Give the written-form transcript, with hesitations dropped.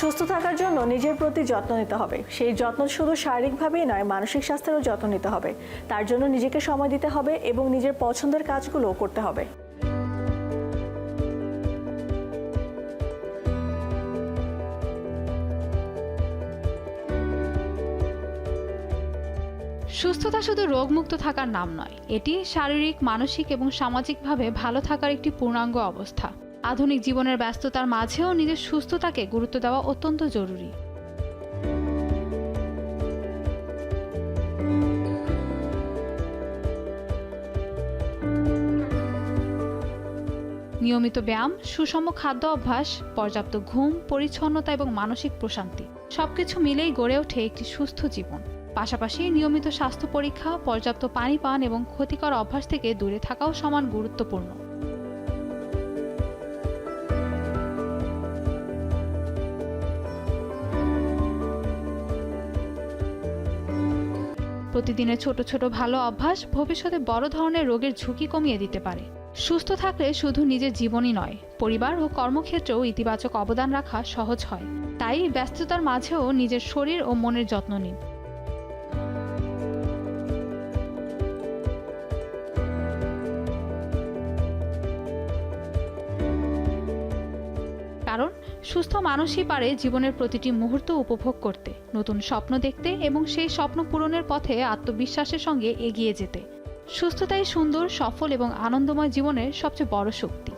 সুস্থ থাকার জন্য নিজের প্রতি যত্ন নিতে হবে। সেই যত্ন শুধু শারীরিকভাবেই নয়, মানসিক স্বাস্থ্যেরও যত্ন নিতে হবে। তার জন্য নিজেকে সময় দিতে হবে এবং নিজের পছন্দের কাজগুলোও করতে হবে। সুস্থতা শুধু রোগমুক্ত থাকার নাম নয়, এটি শারীরিক, মানসিক এবং সামাজিকভাবে ভালো থাকার একটি পূর্ণাঙ্গ অবস্থা। আধুনিক জীবনের ব্যস্ততার মাঝেও নিজের সুস্থতাকে গুরুত্ব দেওয়া অত্যন্ত জরুরি। নিয়মিত ব্যায়াম, সুষম খাদ্য অভ্যাস, পর্যাপ্ত ঘুম, পরিচ্ছন্নতা এবং মানসিক প্রশান্তি সবকিছু মিলেই গড়ে ওঠে একটি সুস্থ জীবন। পাশাপাশি নিয়মিত স্বাস্থ্য পরীক্ষা, পর্যাপ্ত পানি পান এবং ক্ষতিকর অভ্যাস থেকে দূরে থাকাও সমান গুরুত্বপূর্ণ। প্রতিদিনের ছোট ছোট ভালো অভ্যাস ভবিষ্যতে বড় ধরনের রোগের ঝুঁকি কমিয়ে দিতে পারে। সুস্থ থাকলে শুধু নিজের জীবনই নয়, পরিবার ও কর্মক্ষেত্রেও ইতিবাচক অবদান রাখা সহজ হয়। তাই ব্যস্ততার মাঝেও নিজের শরীর ও মনের যত্ন নিন। কারণ সুস্থ মানুষই পারে জীবনের প্রতিটি মুহূর্ত উপভোগ করতে, নতুন স্বপ্ন দেখতে এবং সেই স্বপ্ন পূরণের পথে আত্মবিশ্বাসের সঙ্গে এগিয়ে যেতে। সুস্থতাই সুন্দর, সফল এবং আনন্দময় জীবনের সবচেয়ে বড় শক্তি।